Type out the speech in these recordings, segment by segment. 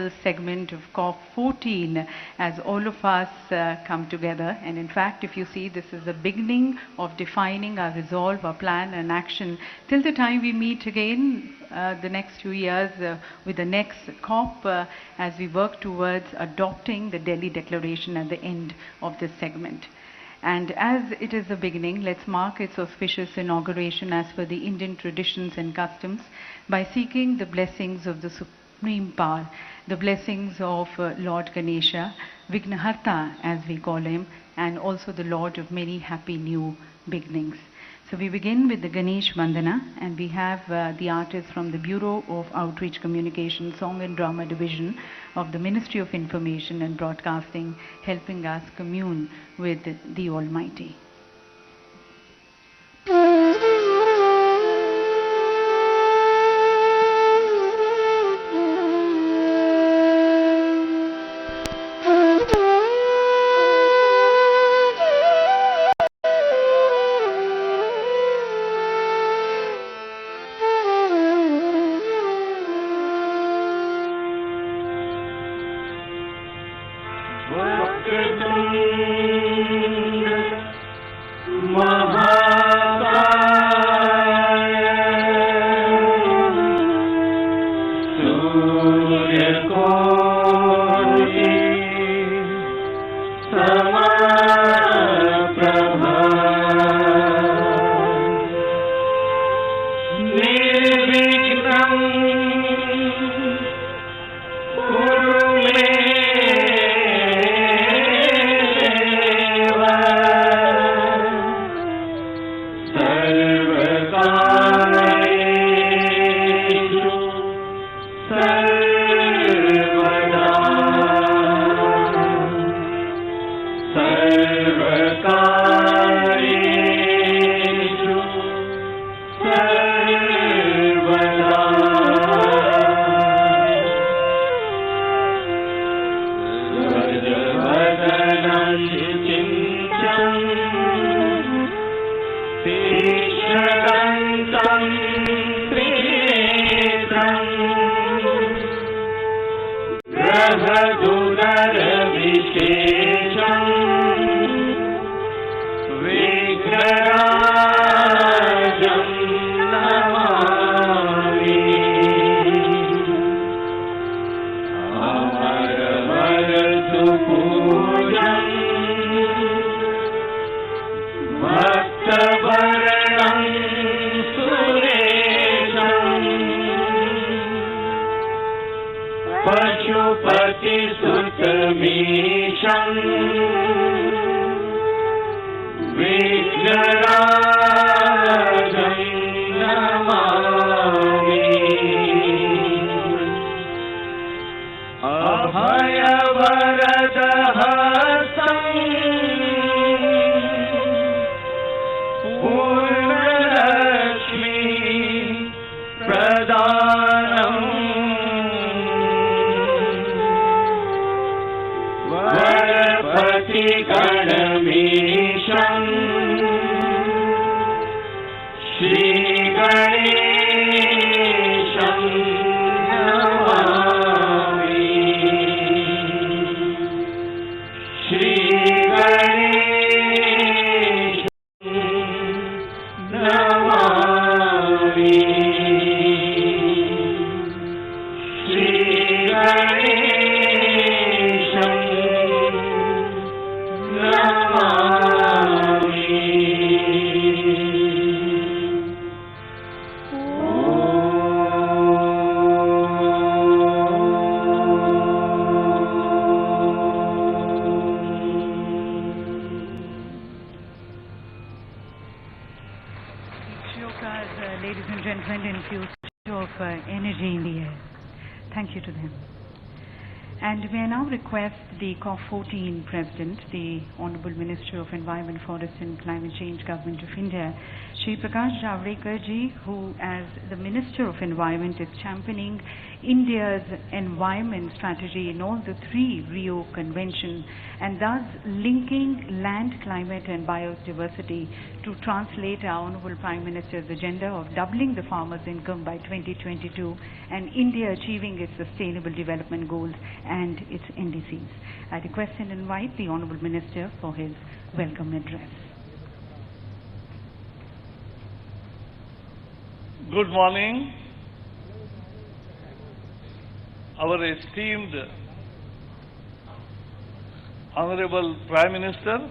level segment of COP14 as all of us come together. And in fact, if you see, this is the beginning of defining our resolve, our plan and action till the time we meet again the next few years with the next COP as we work towards adopting the Delhi Declaration at the end of this segment. And as it is the beginning, let's mark its auspicious inauguration as per the Indian traditions and customs by seeking the blessings of the Supreme Power, the blessings of Lord Ganesha, Vignaharta as we call him, and also the Lord of many happy new beginnings. So we begin with the Ganesh Vandana, and we have the artists from the Bureau of Outreach Communication, Song and Drama Division of the Ministry of Information and Broadcasting helping us commune with the Almighty. Ladies and gentlemen, infused of energy in the air. Thank you to them. And may I now request the COP14 President, the Honorable Minister of Environment, Forest and Climate Change, Government of India, Shri Prakash Javadekar ji, who as the Minister of Environment is championing India's environment strategy in all the three Rio Convention and thus linking land, climate and biodiversity to translate our Honorable Prime Minister's agenda of doubling the farmers' income by 2022 and India achieving its sustainable development goals and its NDCs. I request and invite the Honorable Minister for his welcome address. Good morning. Our esteemed Honorable Prime Minister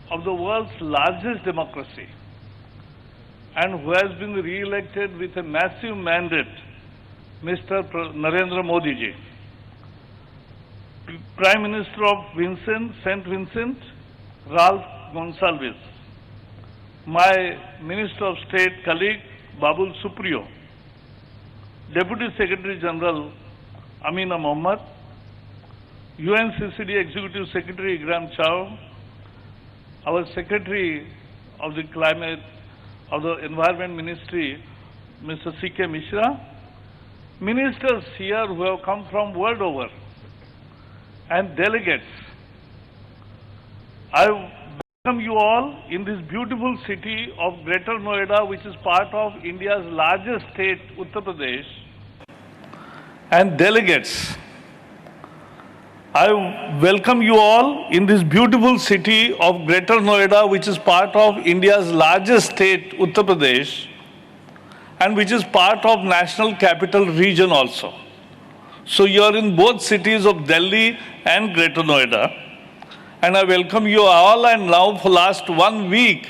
of the world's largest democracy and who has been re-elected with a massive mandate, Mr. Narendra Modi ji. Prime Minister of St. Vincent, Ralph Gonsalves. My Minister of State colleague, Babul Supriyo. Deputy Secretary General, Amina Mohammed. UNCCD Executive Secretary, Igram Chow. Our Secretary of the Climate, of the Environment Ministry, Mr. C.K. Mishra. Ministers here who have come from world over and delegates. I welcome you all in this beautiful city of Greater Noida, which is part of India's largest state, Uttar Pradesh, and delegates. I welcome you all in this beautiful city of Greater Noida, which is part of India's largest state, Uttar Pradesh, and which is part of National Capital Region also. So you are in both cities of Delhi and Greater Noida. And I welcome you all, and now for last 1 week,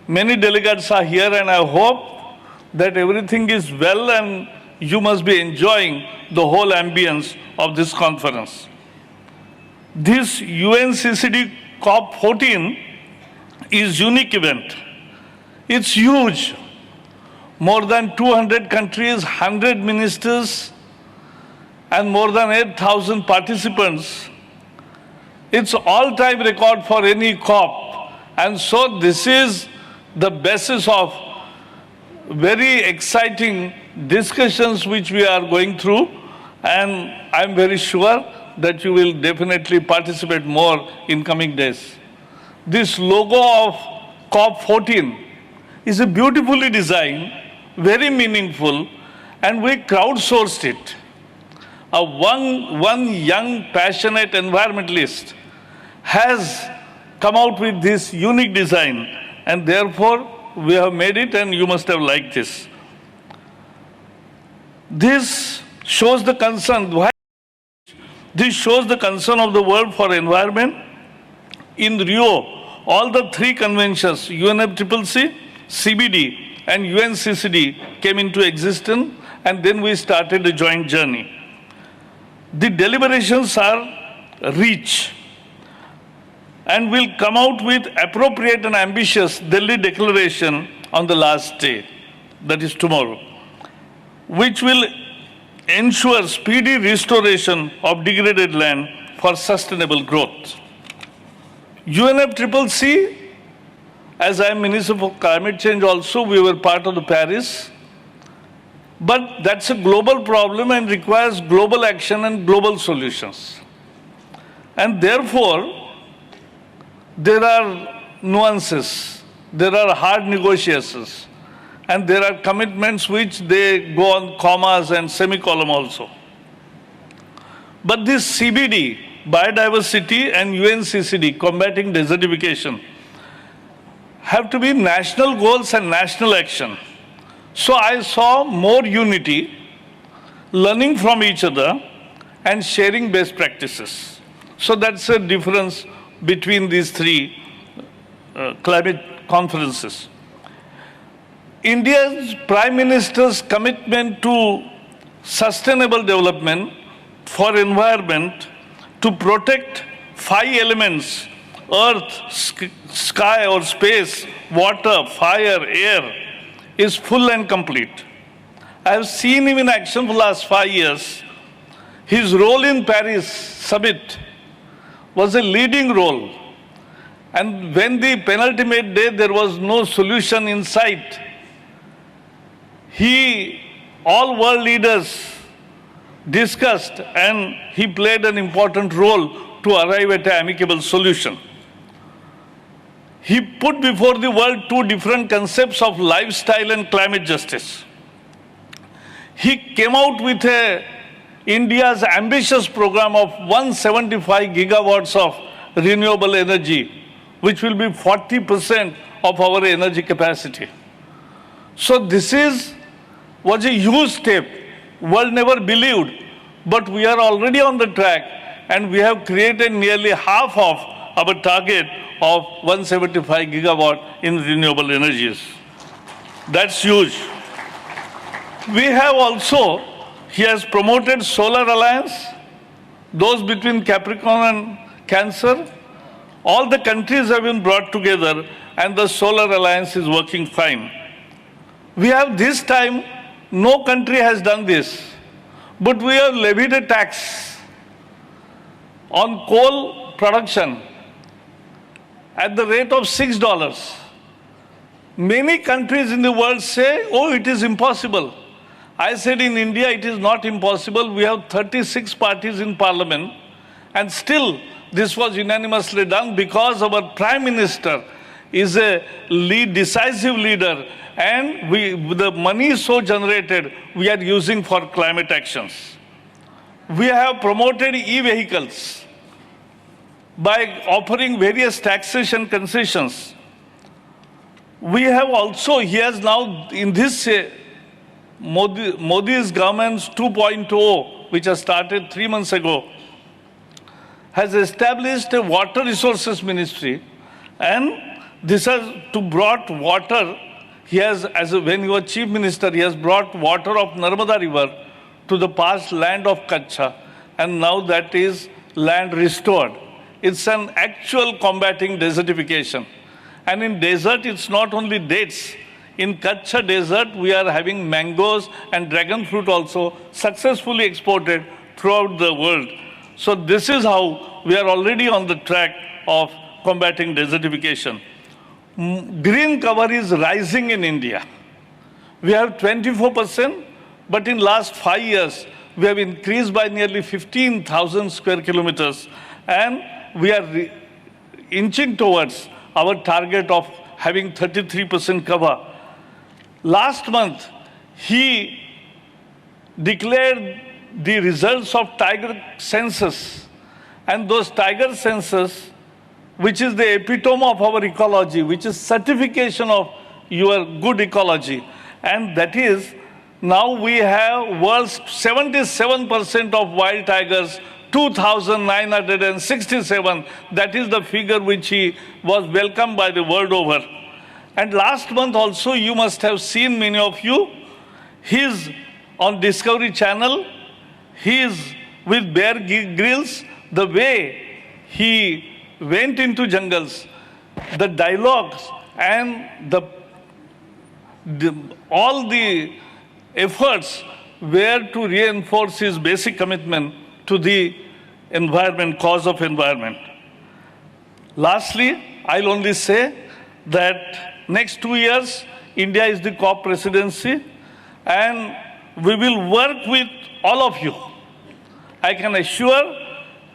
many delegates are here, and I hope that everything is well and you must be enjoying the whole ambience of this conference. This UNCCD COP14 is unique event. It's huge. More than 200 countries, 100 ministers, and more than 8,000 participants. It's all-time record for any COP. And so this is the basis of very exciting discussions which we are going through. And I'm very sure that you will definitely participate more in coming days. This logo of COP14 is a beautifully designed, very meaningful, and we crowdsourced it. One young, passionate environmentalist has come out with this unique design, and therefore we have made it, and you must have liked this. This shows the concern. This shows the concern of the world for environment. In Rio, all the three conventions, UNFCCC, CBD, and UNCCD came into existence, and then we started a joint journey. The deliberations are rich, and will come out with appropriate and ambitious Delhi Declaration on the last day, that is tomorrow, which will ensure speedy restoration of degraded land for sustainable growth. UNFCCC, as I am Minister for Climate Change also, we were part of the Paris. But that's a global problem and requires global action and global solutions. And therefore, there are nuances, there are hard negotiations, and there are commitments which they go on commas and semicolon also. But this CBD, biodiversity, and UNCCD, combating desertification, have to be national goals and national action. So I saw more unity, learning from each other, and sharing best practices. So that's a difference between these three climate conferences. India's Prime Minister's commitment to sustainable development for environment, to protect 5 elements, earth, sky or space, water, fire, air, is full and complete. I have seen him in action for the last 5 years. His role in Paris summit was a leading role. And when the penultimate day there was no solution in sight, all world leaders discussed and he played an important role to arrive at an amicable solution. He put before the world two different concepts of lifestyle and climate justice. He came out with India's ambitious program of 175 gigawatts of renewable energy, which will be 40% of our energy capacity. So this was a huge step. World never believed, but we are already on the track and we have created nearly half of our target of 175 gigawatt in renewable energies. That's huge. We have also, he has promoted Solar Alliance, those between Capricorn and Cancer. All the countries have been brought together and the Solar Alliance is working fine. We have this time, no country has done this, but we have levied a tax on coal production at the rate of $6. Many countries in the world say, oh, it is impossible. I said in India, it is not impossible. We have 36 parties in parliament, and still this was unanimously done because our Prime Minister is a decisive leader, and the money so generated, we are using for climate actions. We have promoted e-vehicles by offering various taxation concessions. We have also, he has now, in this Modi's government's 2.0, which has started 3 months ago, has established a water resources ministry, and this has to brought water. He has, when he was chief minister, he has brought water of Narmada river to the past land of Kutch, and now that is land restored. It's an actual combating desertification. And in desert, it's not only dates. In Kutch desert, we are having mangoes and dragon fruit also successfully exported throughout the world. So this is how we are already on the track of combating desertification. Green cover is rising in India. We have 24%, but in last 5 years, we have increased by nearly 15,000 square kilometers, and we are inching towards our target of having 33% cover. Last month, he declared the results of tiger census, and those tiger census, which is the epitome of our ecology, which is certification of your good ecology, and that is, now we have world's 77% of wild tigers, 2,967. That is the figure which he was welcomed by the world over. And last month also, you must have seen, many of you, he's on Discovery Channel, he is with Bear Grylls, the way he went into jungles, the dialogues and all the efforts were to reinforce his basic commitment to the environment, cause of environment. Lastly, I'll only say that next 2 years, India is the COP presidency, and we will work with all of you. I can assure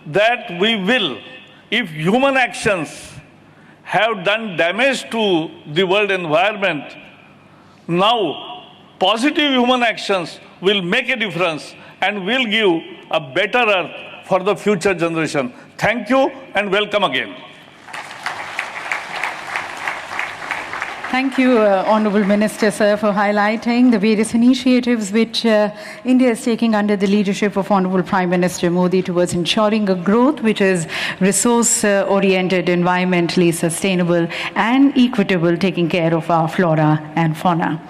that we will, if human actions have done damage to the world environment, now positive human actions will make a difference and will give a better earth for the future generation. Thank you and welcome again. Thank you, Honourable Minister, sir, for highlighting the various initiatives which India is taking under the leadership of Honourable Prime Minister Modi towards ensuring a growth which is resource-oriented, environmentally sustainable and equitable, taking care of our flora and fauna.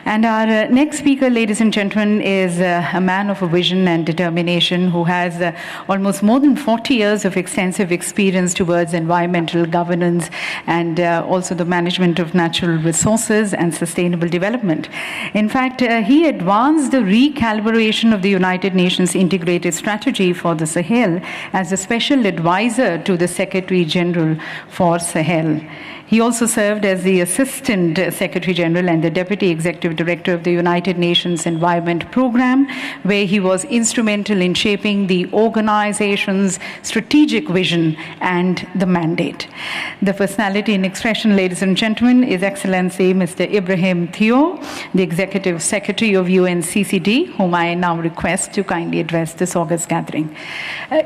And our next speaker, ladies and gentlemen, is a man of a vision and determination who has almost more than 40 years of extensive experience towards environmental governance and also the management of natural natural resources and sustainable development. In fact, he advanced the recalibration of the United Nations Integrated Strategy for the Sahel as a special advisor to the Secretary General for Sahel. He also served as the Assistant Secretary General and the Deputy Executive Director of the United Nations Environment Program, where he was instrumental in shaping the organization's strategic vision and the mandate. The personality in expression, ladies and gentlemen, is Excellency Mr. Ibrahim Theo, the Executive Secretary of UNCCD, whom I now request to kindly address this august gathering.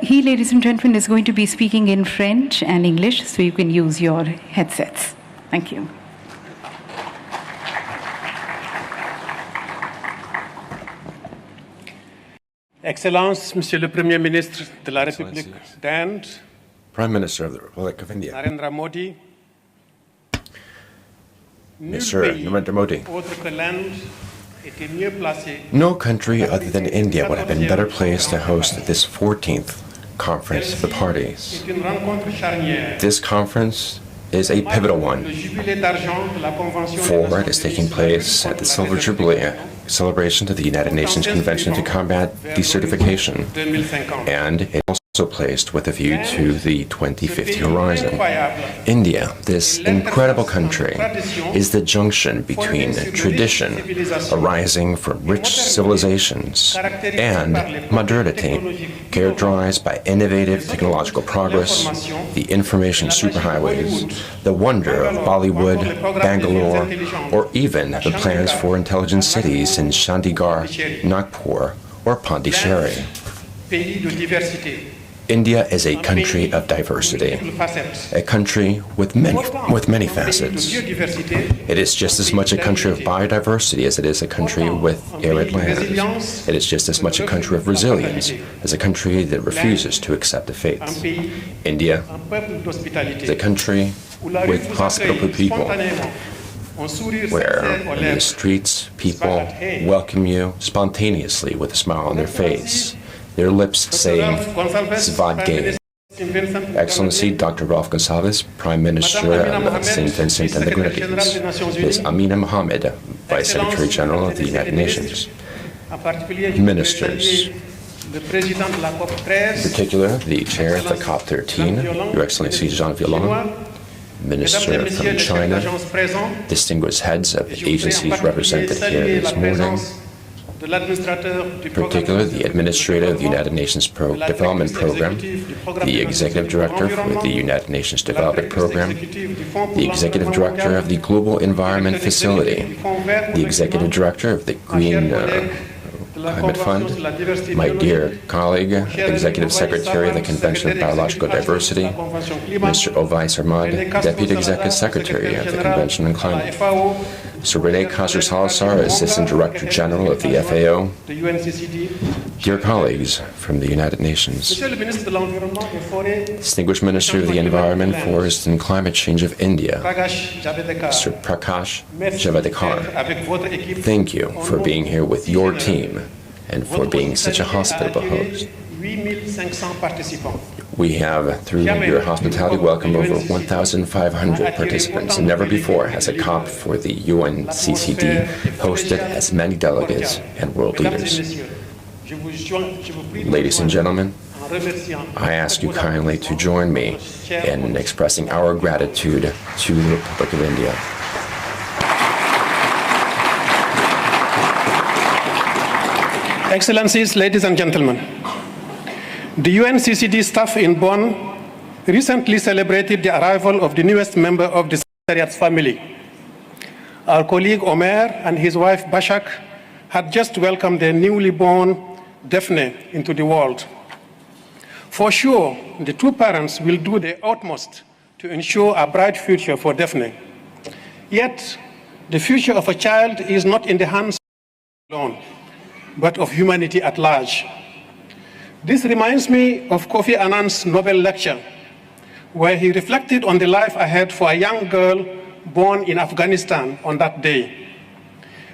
He, ladies and gentlemen, is going to be speaking in French and English, so you can use your headsets. Thank you. Excellences, Monsieur le Premier ministre de la République d'Inde, Prime Minister of the Republic of India, Narendra Modi, Mr. Narendra Modi. autre que l'Inde était mieux placé. No country other than India would have been better placed to host this 14th Conference of the Parties. C'est une rencontre charnière. This conference is a pivotal one, Le jubilé d'argent de la Convention for it is taking place at the Silver Jubilee celebration to the United Nations Convention to Combat Desertification, 2050. and it also placed with a view to the 2050 horizon. India, this incredible country, is the junction between tradition arising from rich civilizations and modernity, characterized by innovative technological progress, the information superhighways, the wonder of Bollywood, Bangalore, or even the plans for intelligent cities in Chandigarh, Nagpur, or Pondicherry. Pays de diversité. India is a country of diversity, a country with many facets. It is just as much a country of biodiversity as it is a country with arid lands. It is just as much a country of resilience as a country that refuses to accept the fates. India is a country with hospitable people, where in the streets people welcome you spontaneously with a smile on their face, their lips saying Svadge. Excellency Dr. Rolf Gonsalves, Prime Minister of St. Vincent and the Grenadines, Ms. Amina Mohammed, Vice Secretary General of the United Nations, ministers, in particular the Chair of the COP14, Your Excellency Jean Violon, Minister from China, distinguished heads of agencies represented here this morning, in particular the Administrator of the United Nations Development Program, the Executive Director for the United Nations Development Program, the Executive Director of the Global Environment Facility, the Executive Director of the Green Climate Fund, my dear colleague, Executive Secretary of the Convention of Biological Diversity, Mr. Ovais Ahmad, Deputy Executive Secretary of the Convention on Climate, Sir Rene Caster-Salazar, Assistant Director General of the FAO, dear colleagues from the United Nations, Distinguished Minister of the Environment, Forest and Climate Change of India, Mr. Prakash Javadekar, thank you for being here with your team and for being such a hospitable host. We have, through your hospitality, welcomed over 1,500 participants, and never before has a COP for the UNCCD hosted as many delegates and world leaders. Ladies and gentlemen, I ask you kindly to join me in expressing our gratitude to the Republic of India. Excellencies, ladies and gentlemen, the UNCCD staff in Bonn recently celebrated the arrival of the newest member of the Secretariat's family. Our colleague Omer and his wife Bashak had just welcomed their newly born Daphne into the world. For sure, the two parents will do their utmost to ensure a bright future for Daphne. Yet, the future of a child is not in the hands alone, but of humanity at large. This reminds me of Kofi Annan's Nobel lecture, where he reflected on the life ahead for a young girl born in Afghanistan on that day.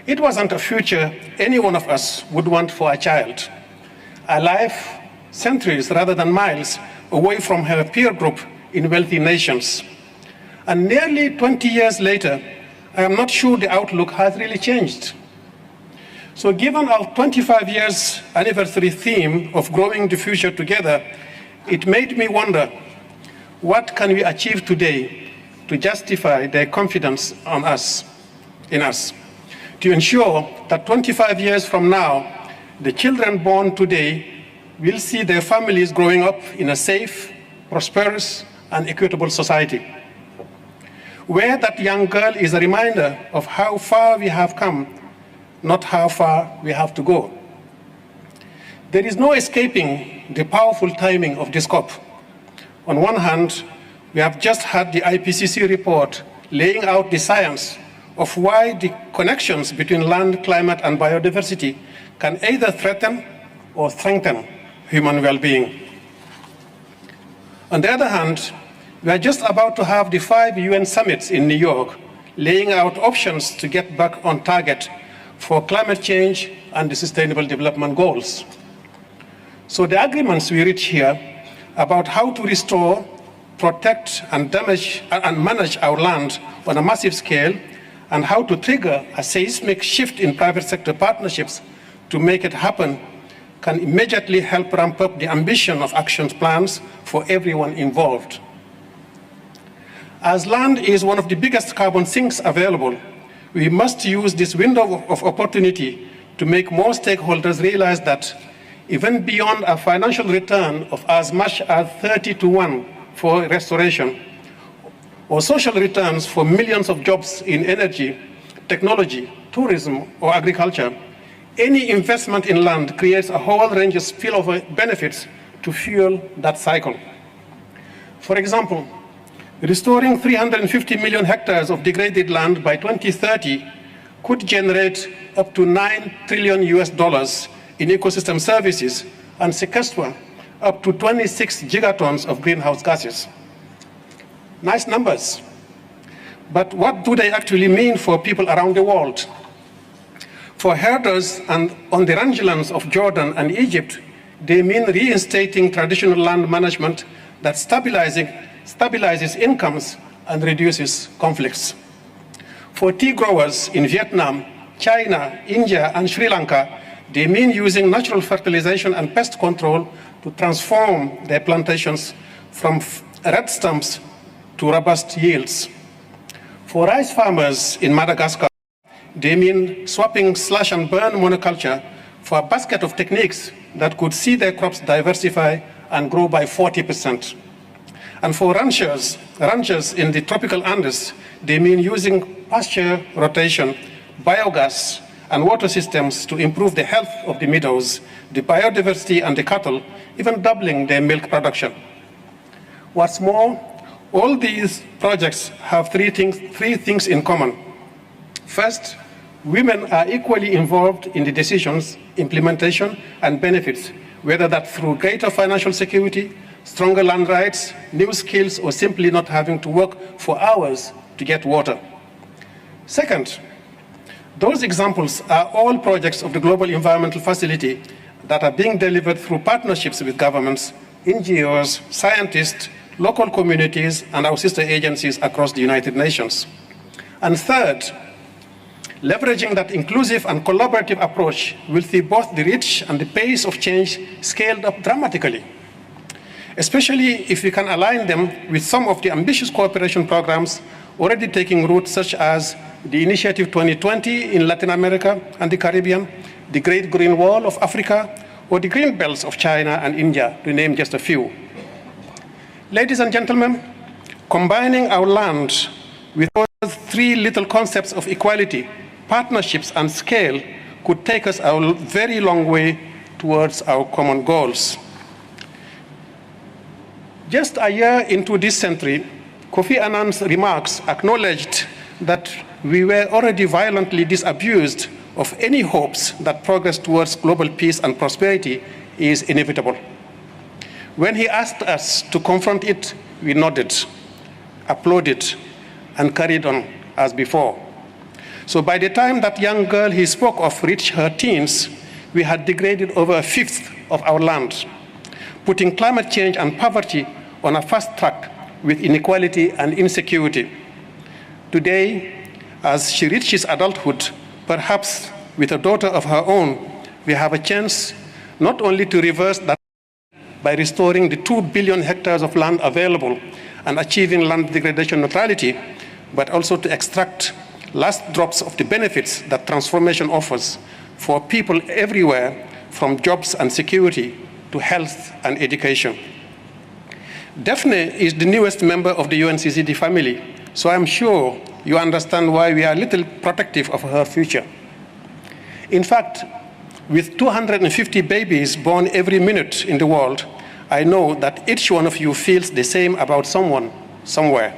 It wasn't a future any one of us would want for a child. A life centuries rather than miles away from her peer group in wealthy nations. And nearly 20 years later, I am not sure the outlook has really changed. So given our 25 years anniversary theme of growing the future together, it made me wonder, what can we achieve today to justify their confidence in us, to ensure that 25 years from now, the children born today will see their families growing up in a safe, prosperous, and equitable society, where that young girl is a reminder of how far we have come, not how far we have to go. There is no escaping the powerful timing of this COP. On one hand, we have just had the IPCC report laying out the science of why the connections between land, climate, and biodiversity can either threaten or strengthen human well-being. On the other hand, we are just about to have the 5 UN summits in New York, laying out options to get back on target for climate change and the Sustainable Development Goals. So the agreements we reach here about how to restore, protect, and manage our land on a massive scale, and how to trigger a seismic shift in private sector partnerships to make it happen, can immediately help ramp up the ambition of action plans for everyone involved. As land is one of the biggest carbon sinks available, we must use this window of opportunity to make more stakeholders realize that even beyond a financial return of as much as 30-to-1 for restoration, or social returns for millions of jobs in energy, technology, tourism, or agriculture, any investment in land creates a whole range of spillover benefits to fuel that cycle. For example, restoring 350 million hectares of degraded land by 2030 could generate up to $9 trillion in ecosystem services and sequester up to 26 gigatons of greenhouse gases. Nice numbers, but what do they actually mean for people around the world? For herders and on the rangelands of Jordan and Egypt, they mean reinstating traditional land management that stabilizes incomes and reduces conflicts. For tea growers in Vietnam, China, India, and Sri Lanka, they mean using natural fertilization and pest control to transform their plantations from red stumps to robust yields. For rice farmers in Madagascar, they mean swapping slash and burn monoculture for a basket of techniques that could see their crops diversify and grow by 40%. And for ranchers in the tropical Andes, they mean using pasture rotation, biogas, and water systems to improve the health of the meadows, the biodiversity, and the cattle, even doubling their milk production. What's more, all these projects have three things in common. First, women are equally involved in the decisions, implementation, and benefits, whether that's through greater financial security, stronger land rights, new skills, or simply not having to work for hours to get water. Second, those examples are all projects of the Global Environmental Facility that are being delivered through partnerships with governments, NGOs, scientists, local communities, and our sister agencies across the United Nations. And third, leveraging that inclusive and collaborative approach will see both the reach and the pace of change scaled up dramatically, especially if we can align them with some of the ambitious cooperation programs already taking root, such as the Initiative 2020 in Latin America and the Caribbean, the Great Green Wall of Africa, or the Green Belts of China and India, to name just a few. Ladies and gentlemen, combining our land with those three little concepts of equality, partnerships, and scale could take us a very long way towards our common goals. Just a year into this century, Kofi Annan's remarks acknowledged that we were already violently disabused of any hopes that progress towards global peace and prosperity is inevitable. When he asked us to confront it, we nodded, applauded, and carried on as before. So by the time that young girl he spoke of reached her teens, we had degraded over a fifth of our land, putting climate change and poverty on a fast track with inequality and insecurity. Today, As she reaches adulthood, perhaps with a daughter of her own, we have a chance not only to reverse that by restoring the 2 billion hectares of land available and achieving land degradation neutrality, but also to extract last drops of the benefits that transformation offers for people everywhere, from jobs and security to health and education. Daphne is the newest member of the UNCCD family, so I'm sure you understand why we are a little protective of her future. In fact, with 250 babies born every minute in the world, I know that each one of you feels the same about someone, somewhere.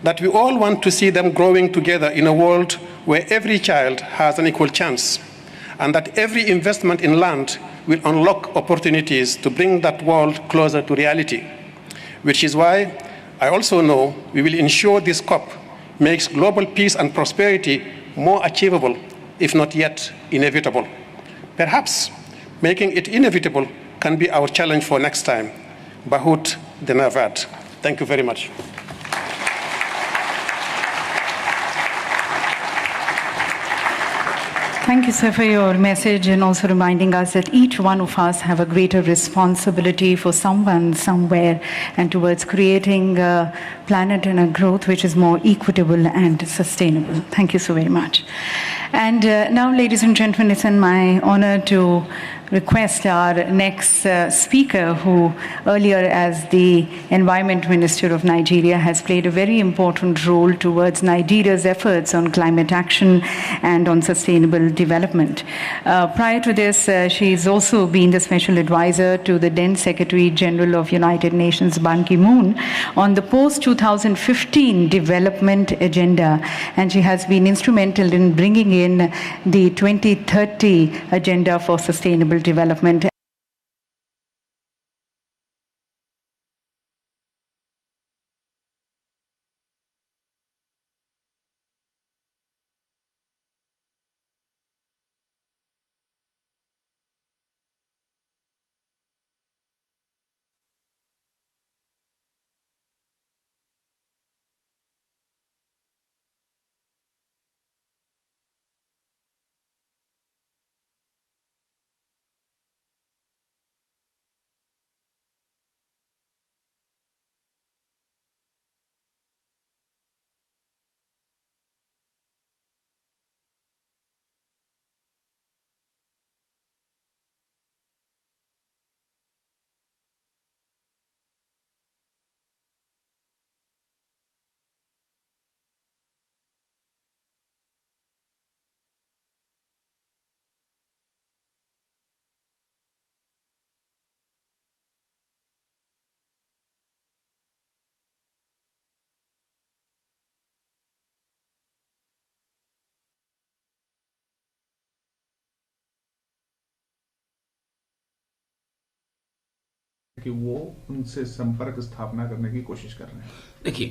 That we all want to see them growing together in a world where every child has an equal chance, and that every investment in land will unlock opportunities to bring that world closer to reality. Which is why I also know we will ensure this COP makes global peace and prosperity more achievable, if not yet inevitable. Perhaps making it inevitable can be our challenge for next time. Bahut Denavad. Thank you very much. Thank you, sir, for your message and also reminding us that each one of us have a greater responsibility for someone, somewhere, and towards creating a planet and a growth which is more equitable and sustainable. Thank you so very much. And now, ladies and gentlemen, it's my honor to request our next speaker, who earlier as the Environment Minister of Nigeria has played a very important role towards Nigeria's efforts on climate action and on sustainable development. Prior to this, she's also been the Special Advisor to the then Secretary General of United Nations, Ban Ki-moon, on the post-2015 development agenda, and she has been instrumental in bringing in the 2030 agenda for sustainable development. कि वो उनसे संपर्क स्थापना करने की कोशिश कर रहे हैं। देखिए,